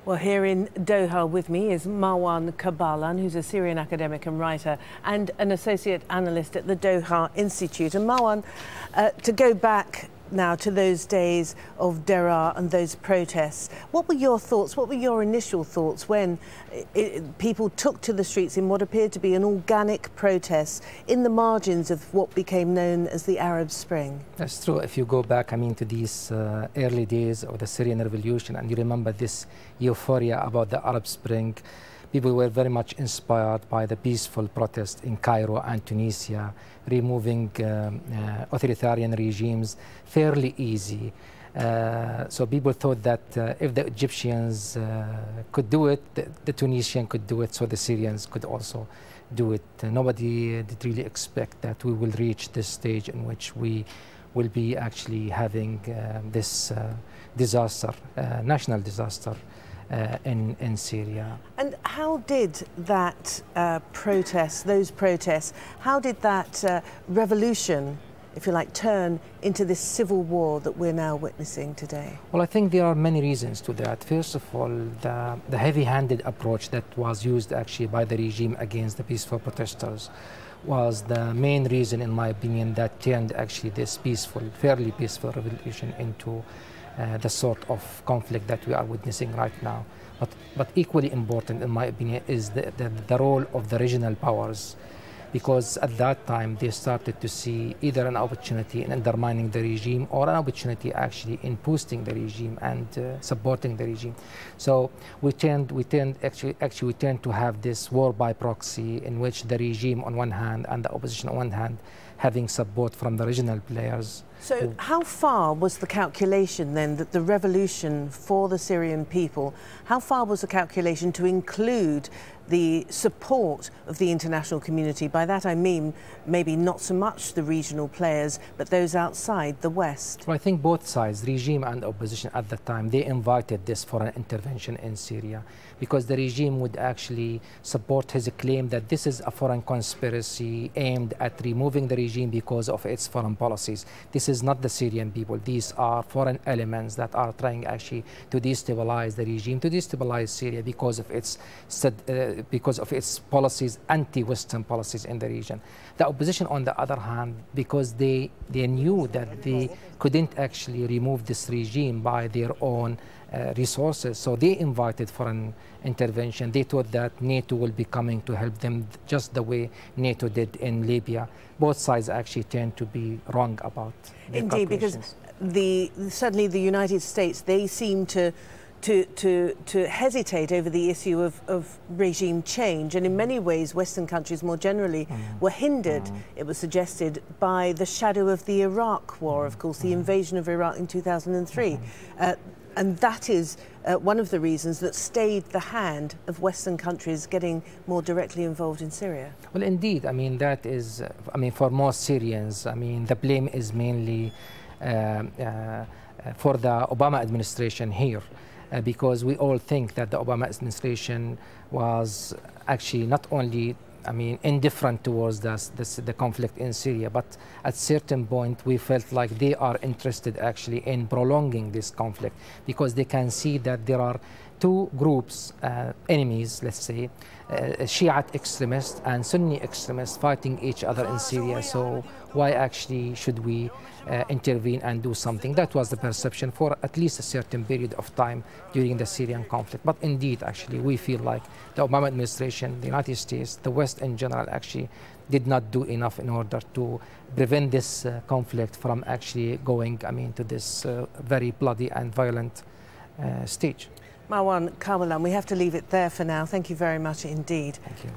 Well, here in Doha with me is Marwan Kabalan, who's a Syrian academic and writer and an associate analyst at the Doha Institute. And Marwan, to go back now to those days of Daraa and those protests, what were your thoughts, what were your initial thoughts when people took to the streets in what appeared to be an organic protest in the margins of what became known as the Arab Spring? That's true. If you go back, to these early days of the Syrian revolution, and you remember this euphoria about the Arab Spring, people were very much inspired by the peaceful protest in Cairo and Tunisia, removing authoritarian regimes fairly easy. So people thought that if the Egyptians could do it, the Tunisian could do it, so the Syrians could also do it. Nobody did really expect that we will reach this stage in which we will be actually having this disaster, national disaster in Syria. And how did that those protests, how did that revolution, if you like, turn into this civil war that we're now witnessing today? Well, I think there are many reasons to that. First of all, the heavy-handed approach that was used actually by the regime against the peaceful protesters was the main reason, in my opinion, that turned actually this peaceful, fairly peaceful revolution into the sort of conflict that we are witnessing right now. But equally important, in my opinion, is the role of the regional powers, because at that time they started to see either an opportunity in undermining the regime or an opportunity actually in boosting the regime and supporting the regime. So we tend to have this war by proxy, in which the regime on one hand and the opposition on one hand having support from the regional players. So how far was the calculation then that the revolution for the Syrian people, how far was the calculation to include the support of the international community? By that I mean maybe not so much the regional players, but those outside the West. Well, I think both sides, regime and opposition at the time, they invited this foreign intervention in Syria, because the regime would actually support his claim that this is a foreign conspiracy aimed at removing the regime because of its foreign policies. This is not the Syrian people. These are foreign elements that are trying actually to destabilize the regime, to destabilize Syria because of its policies, anti-Western policies in the region. The opposition, on the other hand, because they knew that they couldn't actually remove this regime by their own resources, so they invited foreign intervention. They thought that NATO will be coming to help them just the way NATO did in Libya. Both sides actually tend to be wrong about their Indeed, because certainly the United States, they seem to hesitate over the issue of regime change, and in many ways Western countries more generally were hindered, it was suggested, by the shadow of the Iraq war, of course, the invasion of Iraq in 2003. And that is one of the reasons that stayed the hand of Western countries getting more directly involved in Syria. Well, indeed, that is, for most Syrians, the blame is mainly for the Obama administration here. Because we all think that the Obama administration was actually not only indifferent towards the conflict in Syria, but at a certain point we felt like they are interested actually in prolonging this conflict, because they can see that there are two groups, enemies, let's say, Shiite extremists and Sunni extremists fighting each other in Syria. So why actually should we intervene and do something? That was the perception for at least a certain period of time during the Syrian conflict. But indeed, actually, we feel like the Obama administration, the United States, the West in general, actually did not do enough in order to prevent this conflict from actually going, to this very bloody and violent stage. Marwan Kabalan, we have to leave it there for now. Thank you very much indeed. Thank you.